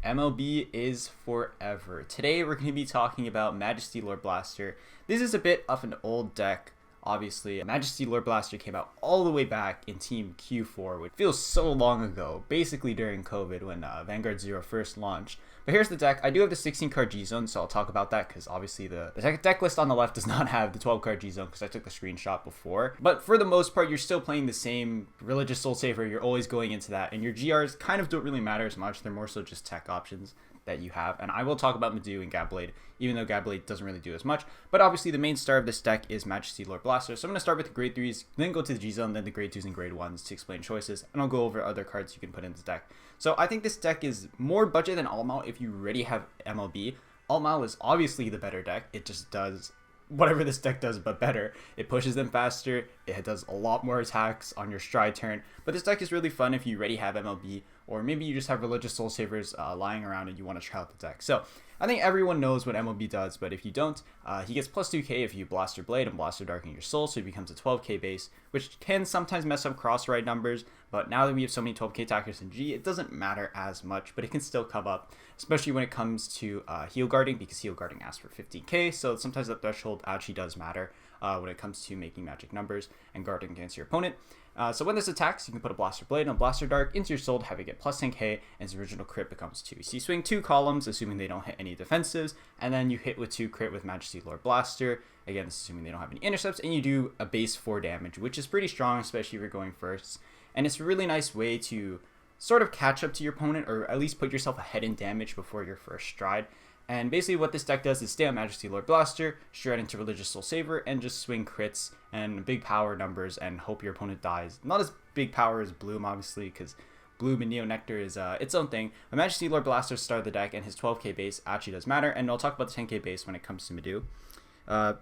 MLB is forever. Today we're going to be talking about Majesty Lord Blaster. This is a bit of an old deck. Obviously, Majesty Lord Blaster came out all the way back in Team Q4, which feels so long ago, basically during COVID when Vanguard 0 first launched. But here's the deck. I do have the 16 card G-Zone, so I'll talk about that because obviously the deck list on the left does not have the 12 card G-Zone because I took the screenshot before. But for the most part, you're still playing the same Religious Soul Saver. You're always going into that, and your GRs kind of don't really matter as much. They're more so just tech options that you have, and I will talk about Medu and Gabblade, even though Gabblade doesn't really do as much. But obviously the main star of this deck is Majesty Lord Blaster, so I'm going to start with the grade 3s, then go to the G-Zone, then the grade 2s and grade 1s to explain choices, and I'll go over other cards you can put in the deck. So I think this deck is more budget than All-Mal if you already have MLB. All-Mal is obviously the better deck. It just does whatever this deck does but better. It pushes them faster, it does a lot more attacks on your stride turn, but this deck is really fun if you already have MLB, or maybe you just have Religious Soul Savers lying around and you want to try out the deck. So I think everyone knows what MLB does, but if you don't, he gets plus 2k if you Blaster Blade and Blaster Darken your soul, so he becomes a 12k base, which can sometimes mess up cross ride numbers, but now that we have so many 12k attackers in G, it doesn't matter as much, but it can still come up, especially when it comes to heal guarding, because heal guarding asks for 15k, so sometimes that threshold actually does matter when it comes to making magic numbers and guarding against your opponent. So when this attacks, you can put a Blaster Blade and a Blaster Dark into your soul to have it get plus 10k, and its original crit becomes 2. So you swing 2 columns, assuming they don't hit any defensives, and then you hit with 2 crit with Majesty Lord Blaster, again, assuming they don't have any intercepts, and you do a base 4 damage, which is pretty strong, especially if you're going first. And it's a really nice way to sort of catch up to your opponent, or at least put yourself ahead in damage before your first stride. And basically what this deck does is stay on Majesty Lord Blaster, straight into Religious Soul Saver, and just swing crits and big power numbers and hope your opponent dies. Not as big power as Bloom, obviously, because Bloom and Neo Nectar is its own thing. But Majesty Lord Blaster started the deck, and his 12k base actually does matter, and I'll talk about the 10k base when it comes to Medu.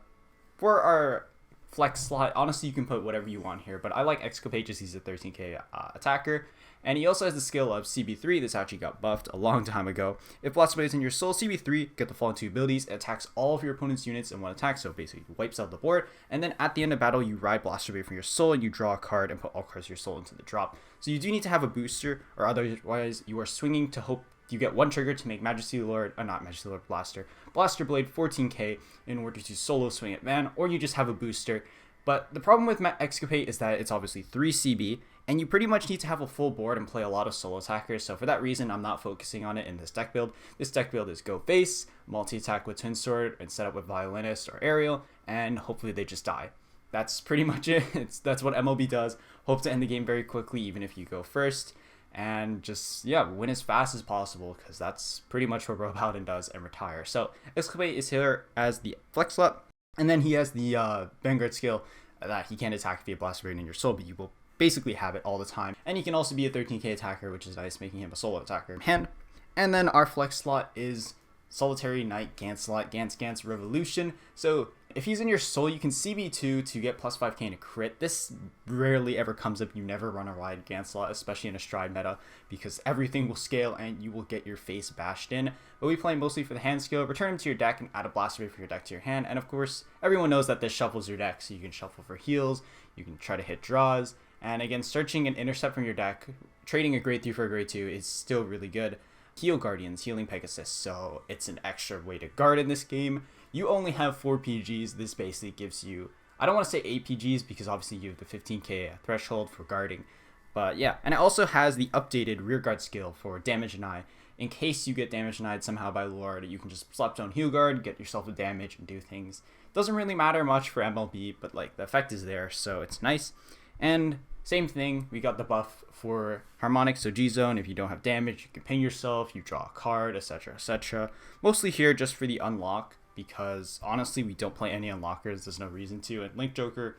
For our flex slot, honestly, you can put whatever you want here, but I like Excapade just he's a 13k attacker. And he also has the skill of CB3. This actually got buffed a long time ago. If Blaster Blade is in your soul, CB3, get the Fallen 2 abilities. It attacks all of your opponent's units in one attack, so basically wipes out the board. And then at the end of battle, you ride Blaster Blade from your soul, and you draw a card and put all cards of your soul into the drop. So you do need to have a booster, or otherwise you are swinging to hope you get one trigger to make Majesty Lord, not Majesty Lord Blaster, Blaster Blade 14k in order to solo swing at Van, or you just have a booster. But the problem with Excapade is that it's obviously 3 CB, and you pretty much need to have a full board and play a lot of solo attackers, so for that reason, I'm not focusing on it in this deck build. This deck build is go base, multi-attack with Twin Sword, and set up with Violinist or Aerial, and hopefully they just die. That's pretty much it. That's what MLB does. Hope to end the game very quickly, even if you go first, and just, yeah, win as fast as possible, because that's pretty much what Bro Paladin does, and retire. So Excapade is here as the flex slot, and then he has the Vanguard skill that he can't attack via Blaster Blade in your soul, but you will basically have it all the time. And he can also be a 13k attacker, which is nice, making him a solo attacker in hand. And then our flex slot is Solitary Knight Gancelot, Gance Revolution. So if he's in your soul, you can CB2 to get plus 5k in a crit. This rarely ever comes up. You never run a ride Gancelot, especially in a stride meta, because everything will scale and you will get your face bashed in. But we play mostly for the hand skill. Return him to your deck and add a Blaster Blade for your deck to your hand. And of course, everyone knows that this shuffles your deck, so you can shuffle for heals, you can try to hit draws, and again, searching an intercept from your deck, trading a grade 3 for a grade 2 is still really good. Heal Guardians, Healing Pegasus, so it's an extra way to guard in this game. You only have 4 PGs. This basically gives you, I don't want to say 8 PGs because obviously you have the 15k threshold for guarding, but yeah. And it also has the updated rearguard skill for damage deny. In case you get damage denied somehow by Lord, you can just slap down heal guard, get yourself a damage, and do things. Doesn't really matter much for MLB, but like the effect is there, so it's nice. And same thing, we got the buff for Harmonic, so G-Zone, if you don't have damage, you can ping yourself, you draw a card, etc, etc. Mostly here just for the unlock, because honestly, we don't play any unlockers, there's no reason to, and Link Joker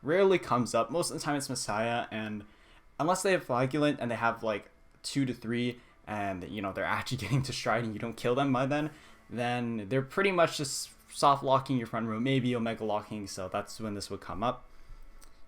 rarely comes up. Most of the time it's Messiah, and unless they have Flagulent and they have like 2 to 3, and you know, they're actually getting to stride and you don't kill them by then they're pretty much just soft locking your front row, maybe Omega locking, so that's when this would come up.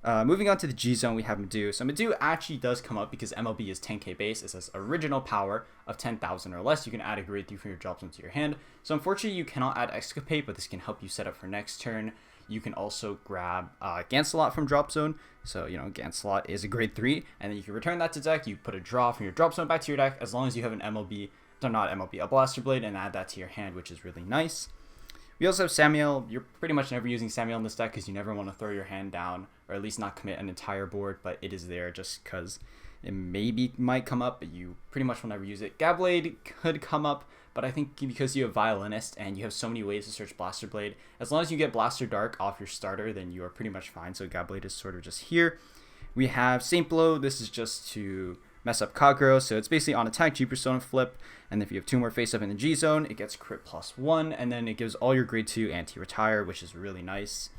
Moving on to the G-Zone, we have Medu. So Medu actually does come up because MLB is 10k base. It says original power of 10,000 or less. You can add a grade 3 from your drop zone to your hand. So unfortunately, you cannot add Excapade, but this can help you set up for next turn. You can also grab Gancelot from drop zone. So, you know, Gancelot is a grade 3, and then you can return that to deck. You put a draw from your drop zone back to your deck as long as you have an MLB. they're not MLB, a Blaster Blade, and add that to your hand, which is really nice. We also have Samuel. You're pretty much never using Samuel in this deck because you never want to throw your hand down, or at least not commit an entire board, but it is there just because it might come up, but you pretty much will never use it. Gabblade could come up, but I think because you have Violinist and you have so many ways to search Blaster Blade, as long as you get Blaster Dark off your starter, then you are pretty much fine. So Gabblade is sort of just here. We have Saint Blow. This is just to mess up Kagero, so it's basically on attack, G persona flip, and if you have 2 more face up in the G zone, it gets crit +1, and then it gives all your grade 2 anti-retire, which is really nice.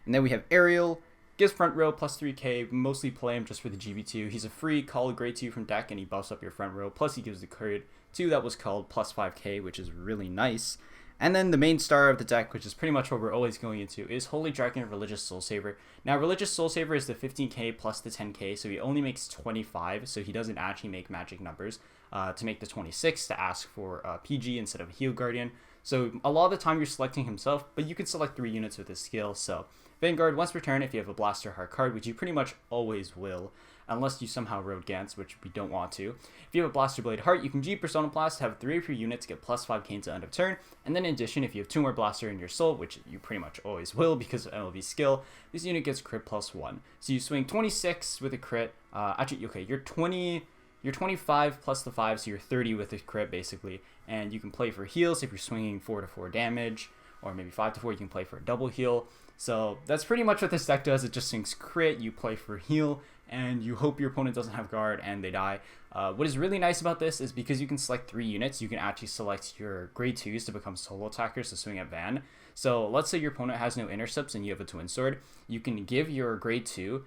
And then we have Aerial, gives front row +3k, mostly play him just for the GB2. He's a free call grade 2 from deck, and he buffs up your front row, plus he gives the grade 2 that was called +5k, which is really nice. And then the main star of the deck, which is pretty much what we're always going into, is Holy Dragon Religious Soul Saver. Now, Religious Soul Saver is the 15k plus the 10k, so he only makes 25, so he doesn't actually make magic numbers to make the 26 to ask for PG instead of Heal Guardian. So a lot of the time you're selecting himself, but you can select 3 units with his skill. So Vanguard, once per turn, if you have a Blaster Heart card, which you pretty much always will, unless you somehow road Gantz, which we don't want to. If you have a Blaster Blade Heart, you can G Persona Blast, have 3 of your units get +5k until end of turn, and then in addition, if you have 2 more Blaster in your soul, which you pretty much always will because of MLB skill, this unit gets crit +1. So you swing 26 with a crit, actually, okay, you're 25 plus the 5, so you're 30 with a crit basically, and you can play for heals if you're swinging 4 to 4 damage, or maybe 5 to 4, you can play for a double heal. So that's pretty much what this deck does. It just swings crit, you play for heal, and you hope your opponent doesn't have guard and they die. What is really nice about this is because you can select 3 units, you can actually select your grade 2s to become solo attackers to swing at Van. So let's say your opponent has no intercepts and you have a twin sword, you can give your grade 2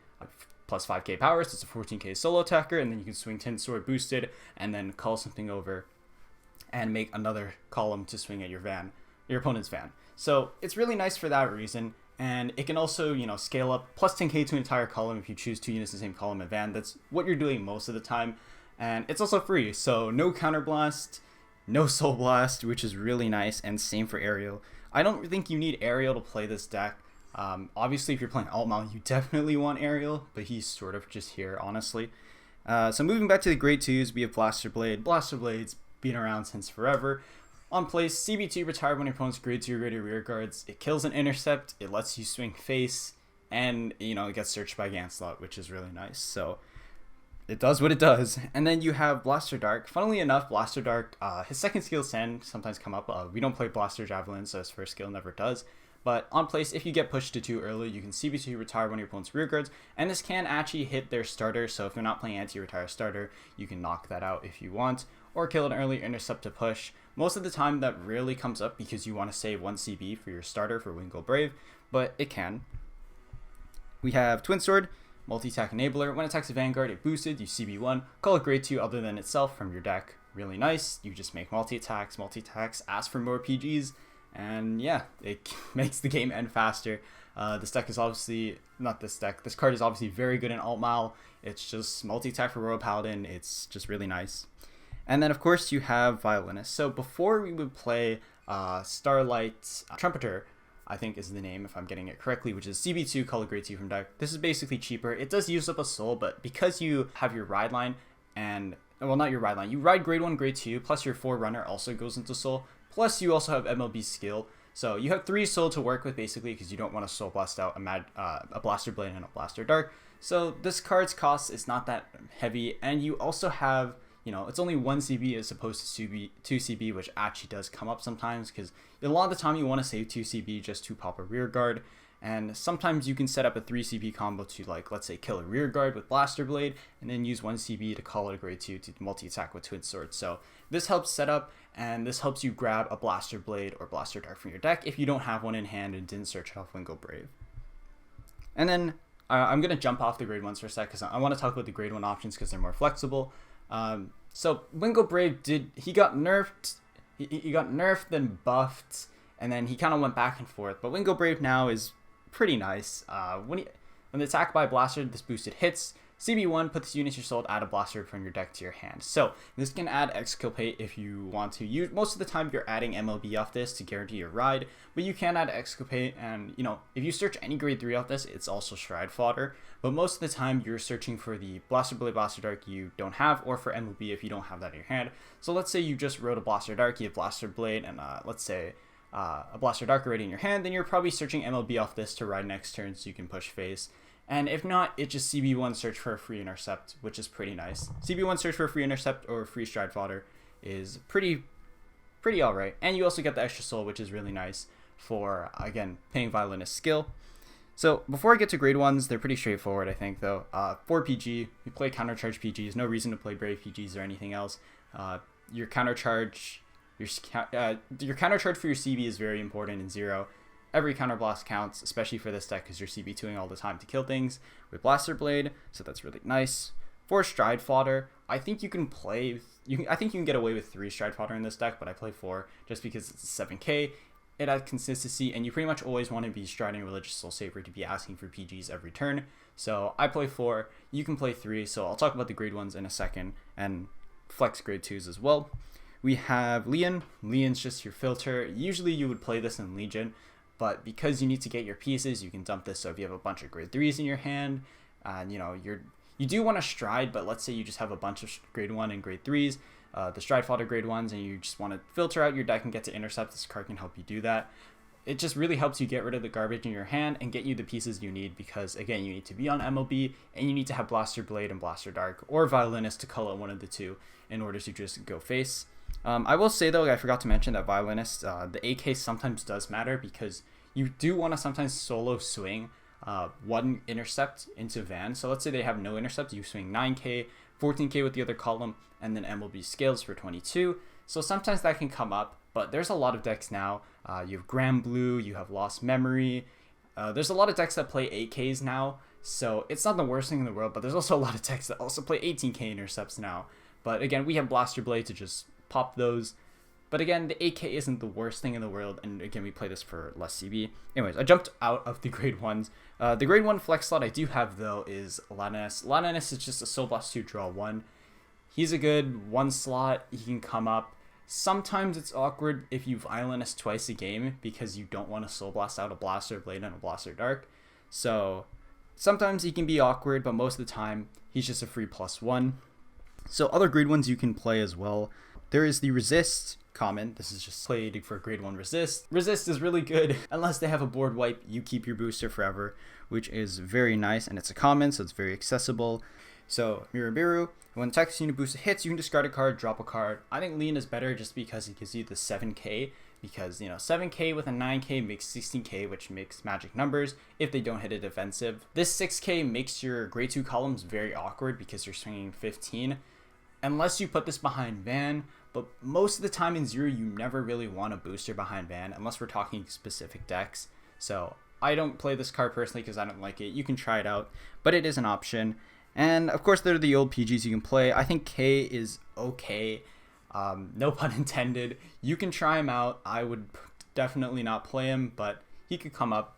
+5k power, so it's a 14k solo attacker, and then you can swing 10 sword boosted and then call something over and make another column to swing at your opponent's Van. So it's really nice for that reason. And it can also, scale up +10k to an entire column if you choose 2 units in the same column at Van. That's what you're doing most of the time. And it's also free, so no Counter Blast, no Soul Blast, which is really nice, and same for Aerial. I don't think you need Aerial to play this deck. Obviously, if you're playing Altmal, you definitely want Aerial, but he's sort of just here, honestly. So moving back to the grade 2s, we have Blaster Blade. Blaster Blade's been around since forever. On place, CB2 retired when your opponent's grade 2 rated rear guards. It kills an intercept, it lets you swing face, and it gets searched by Ganslot, which is really nice. So it does what it does. And then you have Blaster Dark. Funnily enough, Blaster Dark, his second skill can sometimes come up. We don't play Blaster Javelin, so his first skill never does. But on place, if you get pushed to 2 early, you can CB2 retire one of your opponent's rear guards, and this can actually hit their starter, so if you're not playing anti-retire starter, you can knock that out if you want, or kill an early intercept to push. Most of the time that rarely comes up because you want to save 1 CB for your starter for Wingull Brave, but it can. We have Twin Sword, multi-attack enabler. When it attacks a Vanguard, it boosted, you CB1, call it grade 2 other than itself from your deck. Really nice, you just make multi-attacks, ask for more PGs, and yeah, it makes the game end faster. This deck is obviously, this card is obviously very good in Altmal. It's just multi-attack for Royal Paladin, it's just really nice. And then of course you have Violinist. So before we would play Starlight Trumpeter, I think is the name if I'm getting it correctly, which is CB2 color grade 2 from deck. This is basically cheaper. It does use up a soul, but because you have your ride line and, well, not your ride line, you ride grade 1, grade 2, plus your Forerunner also goes into soul, plus you also have MLB skill. So you have 3 soul to work with basically because you don't want to soul blast out a Blaster Blade and a Blaster Dark. So this card's cost is not that heavy, and you also have, it's only 1 CB as opposed to 2 CB, which actually does come up sometimes because a lot of the time you want to save 2 CB just to pop a rear guard, and sometimes you can set up a 3 CB combo to, like, let's say kill a rear guard with Blaster Blade and then use 1 CB to call it a grade 2 to multi-attack with Twin Sword. So this helps set up, and this helps you grab a Blaster Blade or Blaster Dark from your deck if you don't have one in hand and didn't search it off Wingull Brave. And then I'm going to jump off the grade 1s for a sec because I want to talk about the grade 1 options because they're more flexible. So Wingull Brave he got nerfed, he got nerfed then buffed, and then he kind of went back and forth, but Wingull Brave now is pretty nice. When the attack by Blaster, this boosted hits, CB1, put this unit you sold, add a blaster from your deck to your hand. So this can add exculpate if you want to. Most of the time you're adding MLB off this to guarantee your ride, but you can add exculpate, and if you search any grade 3 off this, it's also stride fodder. But most of the time you're searching for the blaster blade, blaster dark you don't have, or for MLB if you don't have that in your hand. So let's say you just wrote a blaster dark, you have blaster blade, and let's say a blaster dark already in your hand, then you're probably searching MLB off this to ride next turn so you can push face. And if not, it just CB1 search for a free intercept, which is pretty nice. CB1 search for a free intercept or free stride fodder is pretty alright. And you also get the extra soul, which is really nice for, again, paying Violinist skill. So before I get to grade 1s, they're pretty straightforward, I think, though. For PG, you play countercharge PGs. No reason to play brave PGs or anything else. Your countercharge for your CB is very important in 0. Every counterblast counts, especially for this deck because you're CB2ing all the time to kill things with Blaster Blade, so that's really nice. For Stride Fodder, I think you can get away with 3 Stride Fodder in this deck, but I play 4 just because it's a 7k. It adds consistency, and you pretty much always want to be striding Religious Soul Saver to be asking for PGs every turn. So I play 4, you can play 3, so I'll talk about the grade 1s in a second, and flex grade 2s as well. We have Leon. Leon's just your filter. Usually you would play this in Legion, but because you need to get your pieces, you can dump this. So if you have a bunch of grade 3s in your hand, and you do want to stride, but let's say you just have a bunch of grade 1 and grade 3s, the stride fodder grade 1s, and you just want to filter out your deck and get to intercept, this card can help you do that. It just really helps you get rid of the garbage in your hand and get you the pieces you need because, again, you need to be on MLB and you need to have Blaster Blade and Blaster Dark or Violinist to call out one of the two in order to just go face. I will say, though, I forgot to mention that Violinist, the AK sometimes does matter because you do want to sometimes solo swing 1 intercept into Van. So let's say they have no intercept, you swing 9k, 14k with the other column, and then MLB scales for 22. So sometimes that can come up, but there's a lot of decks now. You have Grand Blue, you have Lost Memory. There's a lot of decks that play 8Ks now, so it's not the worst thing in the world, but there's also a lot of decks that also play 18k intercepts now. But again, we have Blaster Blade to just pop those. But again, the 8k isn't the worst thing in the world, and again, we play this for less CB. Anyways, I jumped out of the grade 1s. The grade 1 flex slot I do have, though, is Lannis. Lannis is just a Soul Blast 2 draw 1. He's a good 1 slot. He can come up. Sometimes it's awkward if you Violinist twice a game because you don't want to Soul Blast out a Blaster Blade and a Blaster Dark. So sometimes he can be awkward, but most of the time he's just a free +1. So other grade 1s you can play as well. There is the Resist common. This is just played for grade 1 Resist. Resist is really good. Unless they have a board wipe, you keep your booster forever, which is very nice, and it's a common, so it's very accessible. So Mirabiru, when the text unit booster hits, you can discard a card, drop a card. I think Leon is better just because it gives you the 7k, because 7k with a 9k makes 16k, which makes magic numbers if they don't hit a defensive. This 6k makes your grade 2 columns very awkward because you're swinging 15. Unless you put this behind Van, but most of the time in 0 you never really want a booster behind Van unless we're talking specific decks. So I don't play this card personally because I don't like it. You can try it out, but it is an option. And of course there are the old PGs you can play. I think K is okay, no pun intended. You can try him out. I would definitely not play him, but he could come up.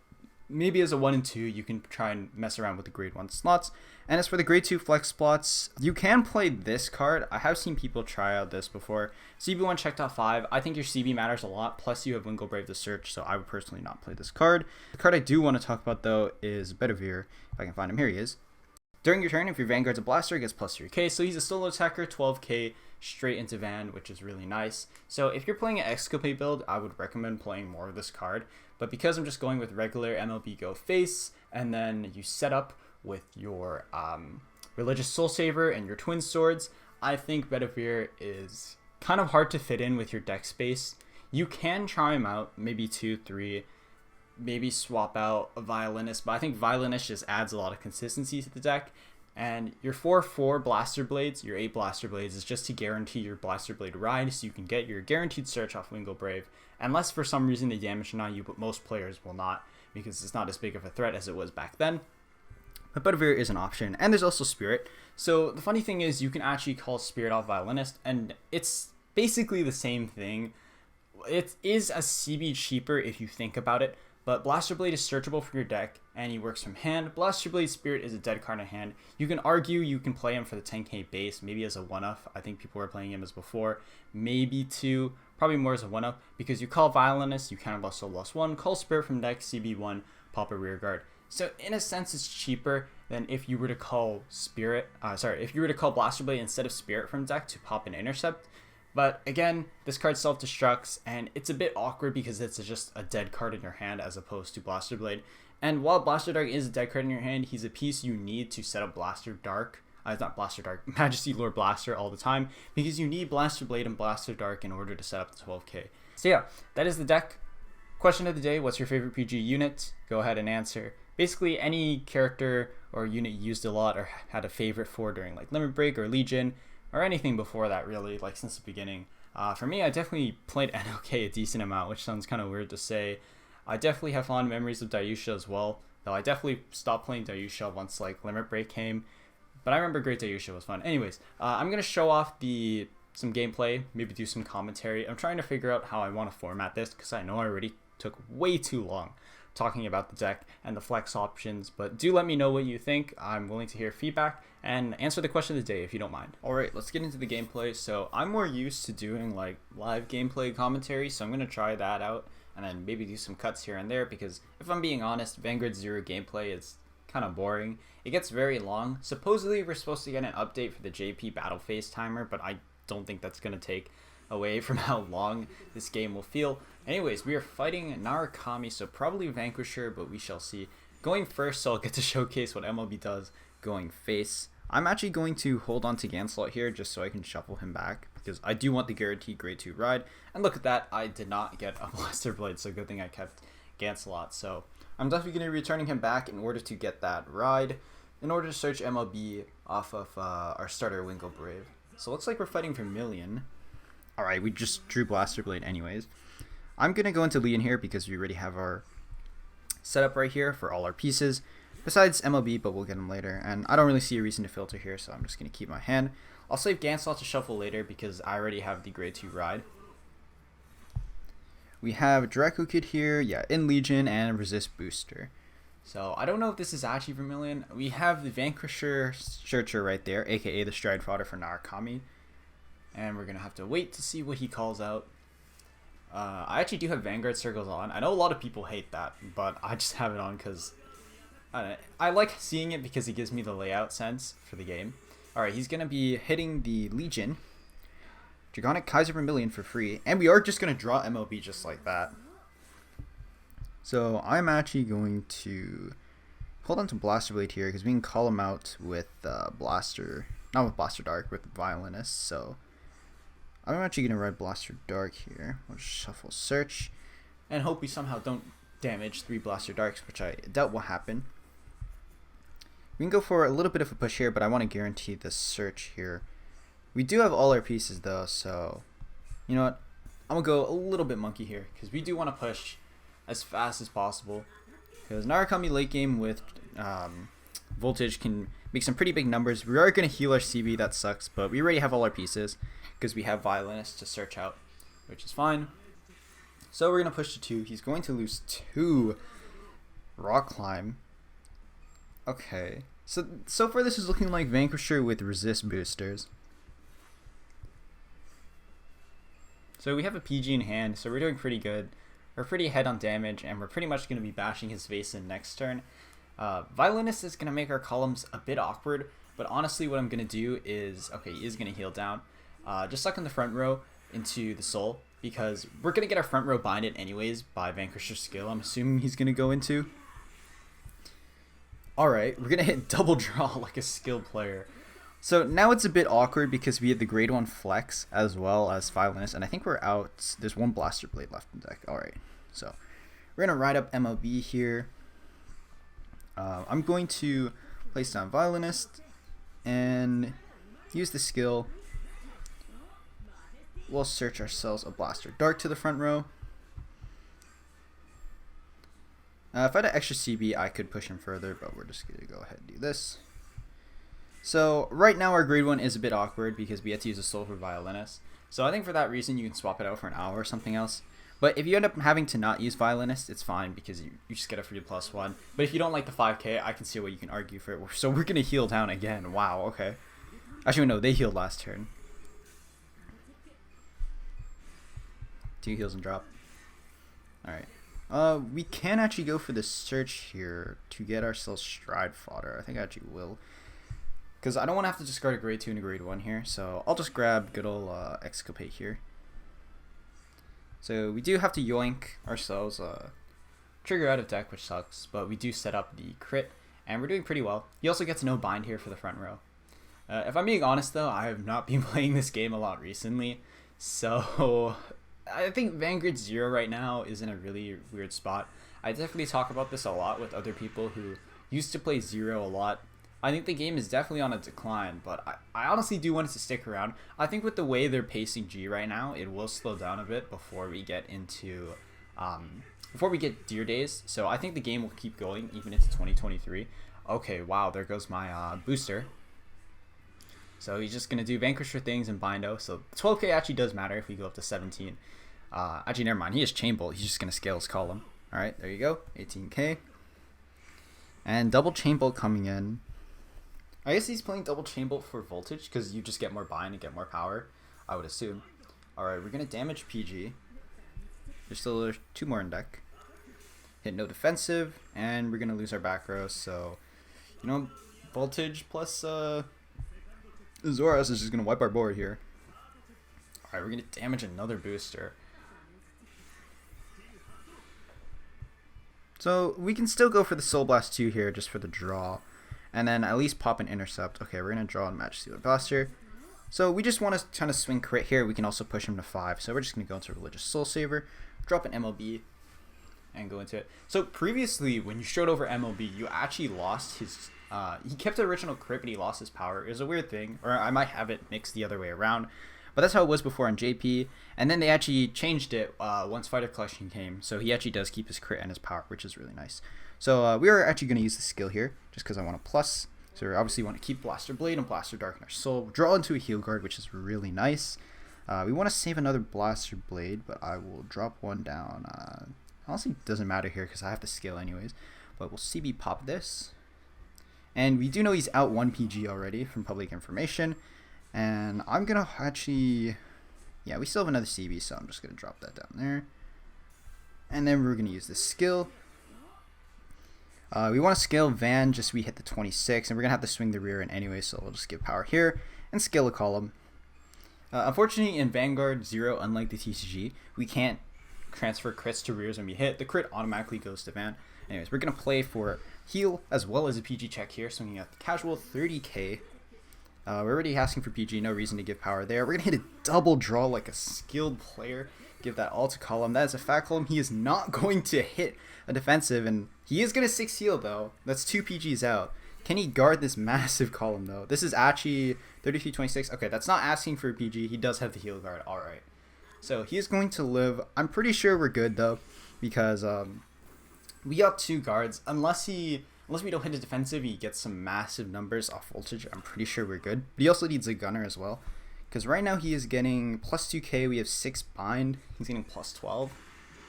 Maybe as a 1 and 2, you can try and mess around with the grade 1 slots. And as for the grade 2 flex spots, you can play this card. I have seen people try out this before. CB1 checked off 5. I think your CB matters a lot, plus you have Wingle Brave the Search, so I would personally not play this card. The card I do want to talk about, though, is Bedivere. If I can find him, here he is. During your turn, if your Vanguard's a blaster, it gets plus 3k, so he's a solo attacker, 12k, straight into Van, which is really nice. So if you're playing an Exculpate build, I would recommend playing more of this card. But because I'm just going with regular MLB Go Face, and then you set up with your Religious Soul Saver and your Twin Swords, I think Bedivere is kind of hard to fit in with your deck space. You can try him out, maybe 2, 3, maybe swap out a Violinist, but I think Violinist just adds a lot of consistency to the deck. And your 4/4 Blaster Blades, your 8 Blaster Blades, is just to guarantee your Blaster Blade ride, so you can get your guaranteed search off Wingle Brave, unless for some reason they damage on you, but most players will not, because it's not as big of a threat as it was back then. But Bedivere is an option, and there's also Spirit. So the funny thing is, you can actually call Spirit off Violinist, and it's basically the same thing. It is a CB cheaper if you think about it, But Blaster Blade is searchable from your deck, and he works from hand. Blaster Blade Spirit is a dead card in hand. You can argue you can play him for the 10k base, maybe as a 1-up. I think people were playing him as before. Maybe 2, probably more as a 1-up, because you call Violinist, you counterblast Soul Loss 1, call Spirit from deck, CB1, pop a rear guard. So in a sense, it's cheaper than if you were to call if you were to call Blaster Blade instead of Spirit from deck to pop an Intercept. But again, this card self-destructs, and it's a bit awkward because it's just a dead card in your hand as opposed to Blaster Blade. And while Blaster Dark is a dead card in your hand, he's a piece you need to set up Blaster Dark. It's not Blaster Dark, Majesty Lord Blaster all the time, because you need Blaster Blade and Blaster Dark in order to set up the 12k. So yeah, that is the deck. Question of the day, what's your favorite PG unit? Go ahead and answer. Basically, any character or unit you used a lot or had a favorite for during like Limit Break or Legion, or anything before that really, like since the beginning. For me, I definitely played NLK a decent amount, which sounds kind of weird to say. I definitely have fond memories of Dayusha as well, though I definitely stopped playing Dayusha once like Limit Break came. But I remember Great Dayusha was fun. Anyways, I'm going to show off some gameplay, maybe do some commentary. I'm trying to figure out how I want to format this, because I know I already took way too long talking about the deck and the flex options, but do let me know what you think. I'm willing to hear feedback and answer the question of the day if you don't mind. Alright, let's get into the gameplay. So I'm more used to doing like live gameplay commentary, so I'm going to try that out and then maybe do some cuts here and there, because if I'm being honest, Vanguard 0 gameplay is kind of boring. It gets very long. Supposedly we're supposed to get an update for the JP battle phase timer, but I don't think that's going to take away from how long this game will feel. Anyways, we are fighting Narukami, so probably Vanquisher, but we shall see. Going first, so I'll get to showcase what MLB does going face. I'm actually going to hold on to Ganslot here just so I can shuffle him back, because I do want the guaranteed grade 2 ride. And look at that, I did not get a Blaster Blade, so good thing I kept Ganslot. So I'm definitely going to be returning him back in order to get that ride, in order to search MLB off of our starter Wingo Brave. So looks like we're fighting Vermilion. Alright, we just drew Blaster Blade anyways. I'm going to go into Leon here because we already have our setup right here for all our pieces, besides MLB, but we'll get them later. And I don't really see a reason to filter here, so I'm just going to keep my hand. I'll save Ganslot to shuffle later because I already have the grade 2 ride. We have DracoKid here, yeah, in Legion, and Resist Booster. So I don't know if this is actually Vermilion. We have the Vanquisher Searcher right there, aka the Stride Fodder for Narukami. And we're going to have to wait to see what he calls out. I actually do have Vanguard Circles on. I know a lot of people hate that, but I just have it on because I like seeing it because it gives me the layout sense for the game. Alright, he's going to be hitting the Legion. Dragonic Kaiser Vermilion for free. And we are just going to draw MLB just like that. So I'm actually going to hold on to Blaster Blade here because we can call him out with Blaster, not with Blaster Dark, with Violinist. So I'm actually going to ride Blaster Dark here. We'll just shuffle Search and hope we somehow don't damage 3 Blaster Darks, which I doubt will happen. We can go for a little bit of a push here, but I want to guarantee the Search here. We do have all our pieces though, so you know what? I'm going to go a little bit monkey here because we do want to push as fast as possible. Because Narukami late game with Voltage can make some pretty big numbers. We are going to heal our CB, that sucks, but we already have all our pieces because we have Violinist to search out, which is fine. So we're going to push to 2. He's going to lose 2 Rock Climb. Okay. So far this is looking like Vanquisher with Resist Boosters. So we have a PG in hand, so we're doing pretty good. We're pretty ahead on damage, and we're pretty much going to be bashing his face in next turn. Violinist is going to make our columns a bit awkward, but honestly what I'm going to do is, okay, he is going to heal down. Just suck in the front row into the soul, because we're going to get our front row binded anyways by Vanquisher's skill, I'm assuming he's going to go into. Alright, we're going to hit double draw like a skilled player. So now it's a bit awkward because we had the grade 1 flex as well as Violinist, and I think we're out. There's 1 Blaster Blade left in the deck. Alright, so we're going to ride up MLB here. I'm going to place down Violinist and use the skill. We'll search ourselves a Blaster Dark to the front row. If I had an extra CB, I could push him further, but we're just going to go ahead and do this. So right now our grade 1 is a bit awkward because we had to use a soul for Violinist. So I think for that reason you can swap it out for an owl or something else. But if you end up having to not use Violinist, it's fine because you just get a free +1. But if you don't like the 5k, I can see what you can argue for it. So we're going to heal down again. Wow, okay. Actually, no, they healed last turn. 2 heals and drop. Alright. We can actually go for the search here to get ourselves Stride Fodder. I think I actually will. Because I don't want to have to discard a grade 2 and a grade 1 here. So I'll just grab good old Exculpate here. So we do have to yoink ourselves trigger out of deck, which sucks. But we do set up the crit. And we're doing pretty well. He also gets no bind here for the front row. If I'm being honest though, I have not been playing this game a lot recently. So I think Vanguard 0 right now is in a really weird spot. I definitely talk about this a lot with other people who used to play 0 a lot. I think the game is definitely on a decline, but I honestly do want it to stick around. I think with the way they're pacing G right now, it will slow down a bit before we get into Deer Days. So I think the game will keep going even into 2023. Okay, wow, there goes my booster. So he's just going to do Vanquisher things and Bindo. So 12k actually does matter if we go up to 17. Actually, never mind. He has Chain Bolt. He's just going to scale his column. Alright, there you go. 18k. And double Chain Bolt coming in. I guess he's playing double Chain Bolt for Voltage because you just get more bind and get more power, I would assume. Alright, we're going to damage PG. There's still 2 more in deck. Hit no defensive. And we're going to lose our back row. So, you know, Voltage plus Zoras is just going to wipe our board here. Alright, we're going to damage another booster. So we can still go for the Soul Blast 2 here just for the draw. And then at least pop an Intercept. Okay, we're going to draw a Majesty Lord Blaster. So we just want to kind of swing crit here. We can also push him to 5. So we're just going to go into Religious Soul Saver, drop an MLB, and go into it. So previously, when you showed over MLB, you actually lost his... he kept the original crit, but he lost his power. It was a weird thing. Or I might have it mixed the other way around. But that's how it was before on JP. And then they actually changed it once Fighter Collection came. So he actually does keep his crit and his power, which is really nice. So we are actually going to use the skill here, just because I want a plus. So we obviously want to keep Blaster Blade and Blaster Dark in our soul. Draw into a Heal Guard, which is really nice. We want to save another Blaster Blade, but I will drop one down. Honestly, it doesn't matter here because I have the skill anyways. But we'll CB pop this. And we do know he's out 1 PG already from public information. And I'm going to actually... Yeah, we still have another CB, so I'm just going to drop that down there. And then we're going to use this skill. We want to scale Van, just we hit the 26, and we're going to have to swing the rear end anyway, so we'll just give power here and scale a column. Unfortunately, in Vanguard 0, unlike the TCG, we can't transfer crits to rears when we hit. The crit automatically goes to Van. Anyways, we're going to play for heal as well as a PG check here, swinging at the casual 30k. We're already asking for PG, no reason to give power there. We're going to hit a double draw like a skilled player. Give that all to column. That is a fat column. He is not going to hit a defensive, and he is going to 6 heal though. That's 2 PGs out. Can he guard this massive column though? This is actually 33-26. Okay, that's not asking for a PG. He does have the heal guard. Alright. So he is going to live. I'm pretty sure we're good though, because we got 2 guards. Unless we don't hit a defensive, he gets some massive numbers off Voltage. I'm pretty sure we're good. But he also needs a gunner as well. Because right now he is getting plus 2k, we have 6 bind, he's getting plus 12.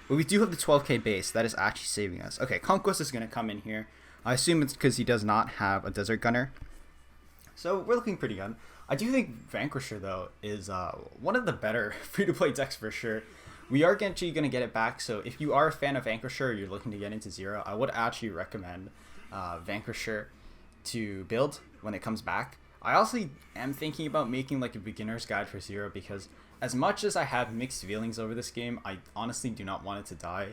But we do have the 12k base, that is actually saving us. Okay, Conquest is going to come in here. I assume it's because he does not have a Desert Gunner. So we're looking pretty good. I do think Vanquisher though is one of the better free-to-play decks for sure. We are actually going to get it back, so if you are a fan of Vanquisher or you're looking to get into 0, I would actually recommend Vanquisher to build when it comes back. I also am thinking about making like a beginner's guide for 0 because as much as I have mixed feelings over this game, I honestly do not want it to die.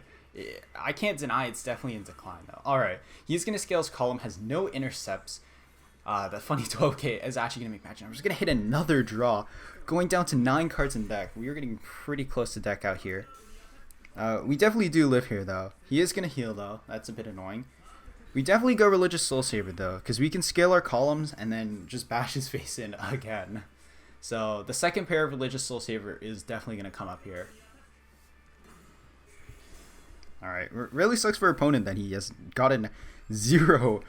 I can't deny it's definitely in decline though. Alright, he's going to scale his column, has no intercepts. That funny 12k is actually going to make match. I'm just going to hit another draw. Going down to 9 cards in deck. We are getting pretty close to deck out here. We definitely do live here though. He is going to heal though. That's a bit annoying. We definitely go Religious Soul Saver though, because we can scale our columns and then just bash his face in again. So the second pair of Religious Soul Saver is definitely going to come up here. Alright, really sucks for our opponent that he has gotten 0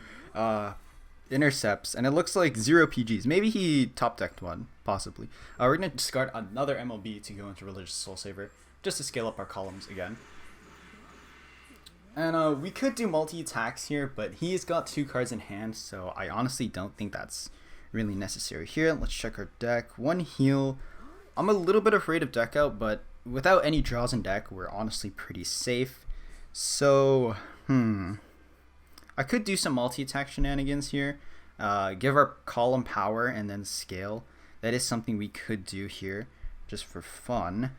intercepts, and it looks like 0 PGs. Maybe he top decked one, possibly. We're going to discard another MLB to go into Religious Soul Saver, just to scale up our columns again. And we could do multi-attacks here, but he's got 2 cards in hand, so I honestly don't think that's really necessary here. Let's check our deck. 1 heal. I'm a little bit afraid of deck out, but without any draws in deck, we're honestly pretty safe. So, I could do some multi-attack shenanigans here. Give our column power and then scale. That is something we could do here, just for fun.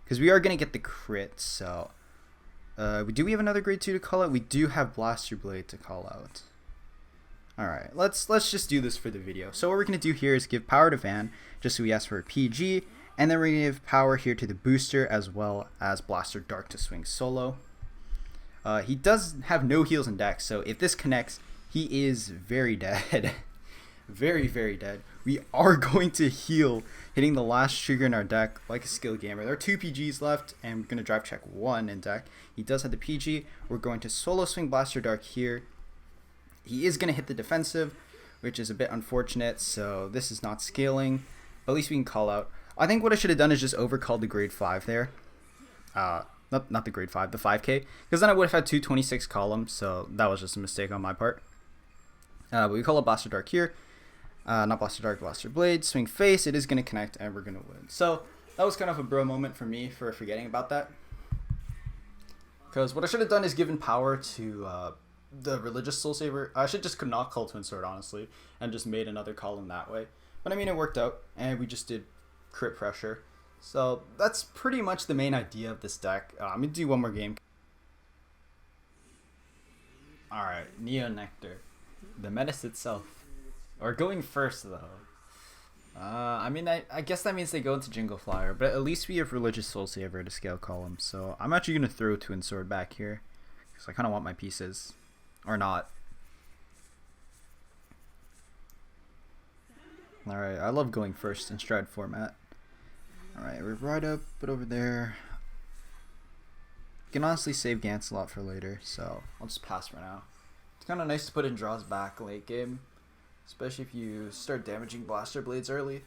Because we are going to get the crit, so... do we have another grade 2 to call out? We do have Blaster Blade to call out. Alright, let's just do this for the video. So what we're going to do here is give power to Van, just so we ask for a PG, and then we're going to give power here to the booster, as well as Blaster Dark to swing solo. He does have no heals in deck, so if this connects, he is very dead. Very, very dead. We are going to heal, hitting the last trigger in our deck like a skill gamer. There are 2 PGs left, and we're going to drive check 1 in deck. He does have the PG. We're going to solo swing Blaster Dark here. He is going to hit the defensive, which is a bit unfortunate, so this is not scaling. But at least we can call out. I think what I should have done is just overcalled the grade 5 there. Not the grade 5, the 5k. Because then I would have had 226 columns, so that was just a mistake on my part. But we call up Blaster Dark here. Not Blaster Dark, Blaster Blade. Swing face, it is going to connect, and we're going to win. So that was kind of a bro moment for me for forgetting about that. Because what I should have done is given power to the Religious Soul Saver. I should just could not call Twin Sword, honestly, and just made another column that way. But I mean, it worked out, and we just did crit pressure. So that's pretty much the main idea of this deck. I'm going to do one more game. Alright, Neo Nectar. The menace itself. Or going first, though. I mean, I guess that means they go into Jingle Flyer, but at least we have Religious Soul Saver to scale columns. So I'm actually going to throw Twin Sword back here, because I kind of want my pieces. Or not. Alright, I love going first in Stride format. Alright, we're right up, but over there. You can honestly save Gancelot for later, so I'll just pass for now. It's kind of nice to put in draws back late game, especially if you start damaging Blaster Blades early,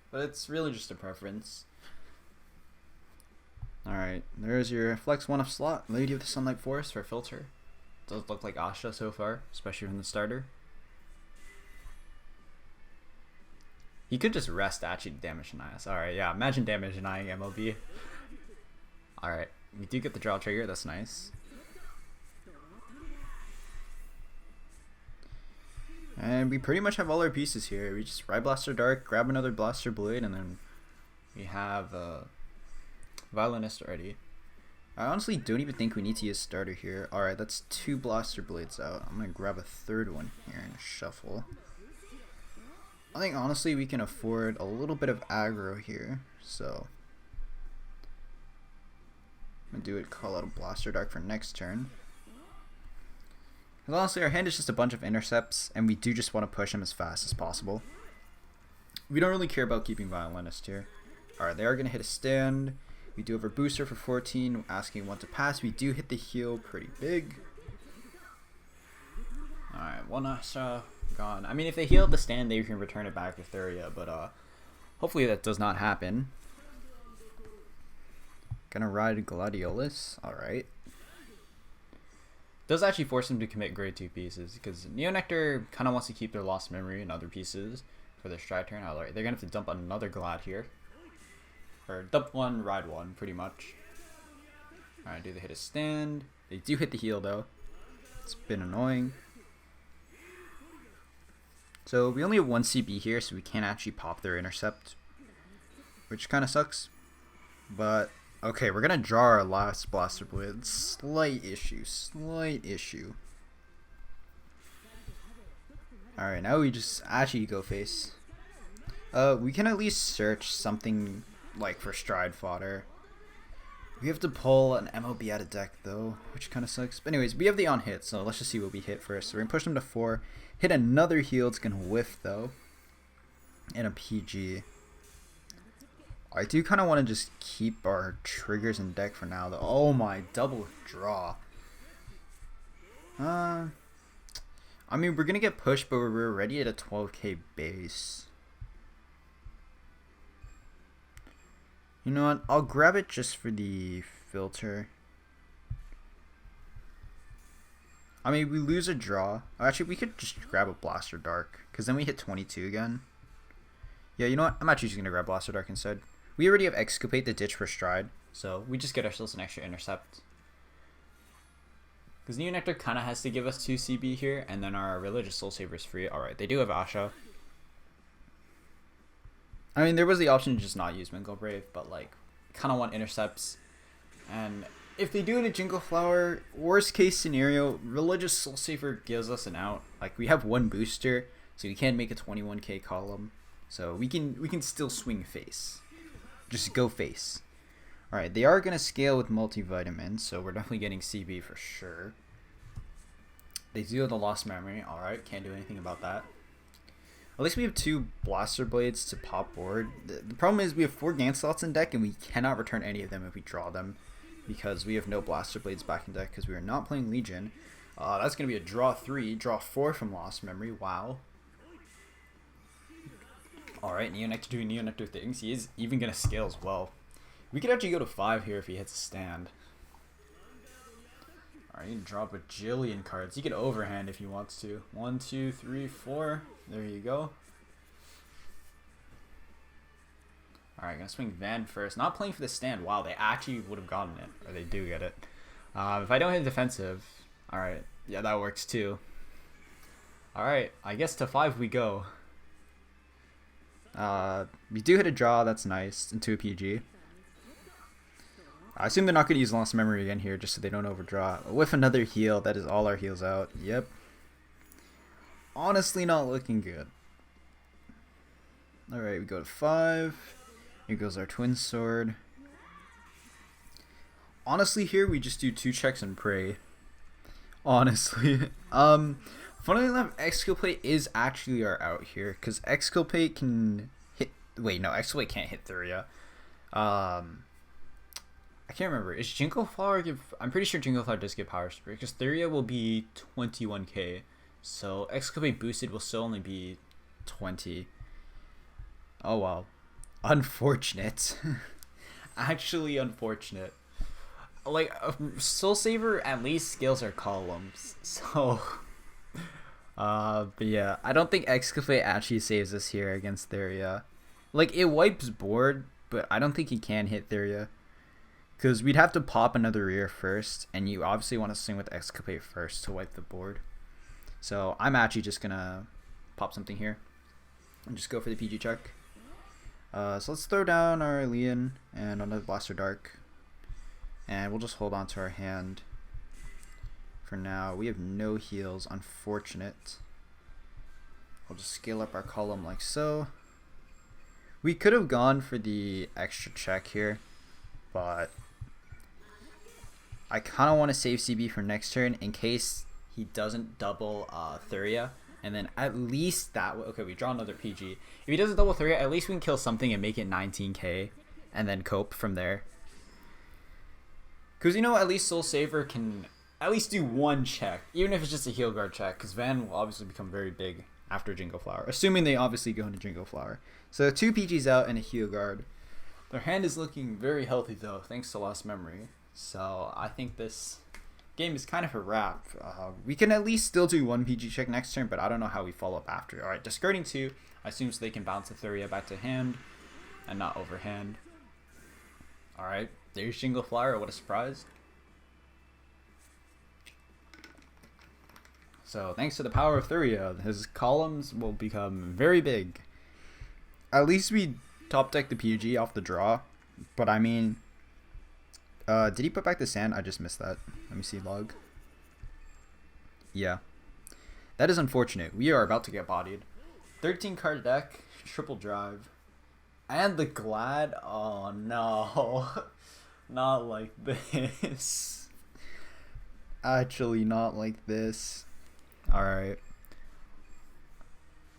but it's really just a preference. Alright, there's your Flex 1 of slot, Lady of the Sunlight Forest for filter. Does look like Ahsha so far, especially from the starter. He could just rest actually to damage deny us. Alright, yeah, imagine damage denying MLB. Alright, we do get the draw trigger, that's nice. And we pretty much have all our pieces here. We just ride Blaster Dark, grab another Blaster Blade, and then we have Violinist already. I honestly don't even think we need to use starter here. Alright, that's 2 Blaster Blades out. I'm going to grab a third one here and shuffle. I think honestly we can afford a little bit of aggro here, so I'm going to do it, call out a Blaster Dark for next turn. Because honestly our hand is just a bunch of intercepts, and we do just want to push him as fast as possible. We don't really care about keeping Violinist here. Alright, they are going to hit a stand. We do have our booster for 14, asking one to pass. We do hit the heal pretty big. Alright, one Ahsha gone. I mean, if they heal at the stand, they can return it back to Thuria, but hopefully that does not happen. Gonna ride Gladiolus. Alright. Does actually force them to commit grade 2 pieces, because Neo Nectar kind of wants to keep their Lost Memory and other pieces for their stride turn. Alright, they're gonna have to dump another Glad here. Or dump one, ride one, pretty much. Alright, do they hit a stand? They do hit the heal, though. It's been annoying. So we only have 1 CB here, so we can't actually pop their intercept, which kind of sucks. But okay, we're gonna draw our last Blaster Blade. Slight issue. Alright, now we just actually go face. We can at least search something like for stride fodder. We have to pull an MLB out of deck though, which kind of sucks. But anyways, we have the on hit, so let's just see what we hit first. So we're gonna push them to 4, hit another heal. It's gonna whiff though, and a PG. I do kind of want to just keep our triggers in deck for now though. Oh my, double draw. I I mean, we're going to get pushed, but we're already at a 12k base. You know what? I'll grab it just for the filter. I mean, we lose a draw. Actually, we could just grab a Blaster Dark, because then we hit 22 again. Yeah, you know what? I'm actually just going to grab Blaster Dark instead. We already have Exculpate the Ditch for Stride, so we just get ourselves an extra Intercept. Because Neonectar kind of has to give us 2 CB here, and then our Religious Soul Saver is free. Alright, they do have Ahsha. I mean, there was the option to just not use Mingle Brave, but like, kind of want Intercepts. And if they do it a Jingle Flower, worst case scenario, Religious Soul Saver gives us an out. Like, we have 1 booster, so we can make a 21k column. So we can still swing face. Just go face. Alright, they are going to scale with multivitamins, so we're definitely getting CB for sure. They do have the Lost Memory. Alright, can't do anything about that. At least we have 2 Blaster Blades to pop board. The problem is we have 4 Gant slots in deck, and we cannot return any of them if we draw them, because we have no Blaster Blades back in deck because we are not playing Legion. That's going to be a draw 3, draw 4 from Lost Memory. Wow. Alright, Neonectar doing Neonectar things. He is even going to scale as well. We could actually go to 5 here if he hits a stand. Alright, you can drop a bajillion cards. He can overhand if he wants to. 1, 2, 3, 4. There you go. Alright, gonna swing Van first. Not playing for the stand. Wow, they actually would have gotten it. Or they do get it. If I don't hit defensive. Alright, yeah, that works too. Alright, I guess to 5 we go. We do hit a draw. That's nice. Into a PG. I assume they're not going to use Lost Memory again here just so they don't overdraw. With another heal, that is all our heals out. Yep. Honestly, not looking good. Alright, we go to 5. Here goes our Twin Sword. Honestly, here we just do 2 checks and pray. Honestly. Funnily enough, Exculpate is actually our out here. Because Exculpate can hit... Wait, no, Exculpate can't hit Thuria. I can't remember. Is Jingle Flower give... I'm pretty sure Jingle Flower does give Power Spray, because Thuria will be 21k. So Exculpate boosted will still only be 20. Oh, wow. Unfortunate. Actually unfortunate. Like, Soul Saver at least scales our columns. So... but yeah, I don't think Exculpate actually saves us here against Thuria. Like, it wipes board, but I don't think he can hit Thuria. Because we'd have to pop another rear first, and you obviously want to swing with Exculpate first to wipe the board. So I'm actually just going to pop something here and just go for the PG check. So let's throw down our Leon and another Blaster Dark. And we'll just hold on to our hand for now. We have no heals, unfortunate. We'll just scale up our column like so. We could have gone for the extra check here, but I kind of want to save CB for next turn in case he doesn't double Thuria, and then at least that way. Okay, we draw another PG. If he doesn't double Thuria, at least we can kill something and make it 19k, and then cope from there. Because, you know, at least Soul Saver can at least do 1 check, even if it's just a heal guard check, because Van will obviously become very big after Jingle Flower, assuming they obviously go into Jingle Flower. So 2 PGs out and a heal guard. Their hand is looking very healthy though, thanks to Lost Memory. So I think this game is kind of a wrap. We can at least still do 1 PG check next turn, but I don't know how we follow up after. Alright, discarding 2. I assume so they can bounce the Thuria back to hand and not overhand. Alright, there's Jingle Flower. What a surprise. So thanks to the power of Thuria, his columns will become very big. At least we top deck the PG off the draw. But I mean, did he put back the sand? I just missed that. Let me see log. Yeah. That is unfortunate. We are about to get bodied. 13 card deck, triple drive. And the Glad. Oh no. Not like this. Actually not like this. Alright.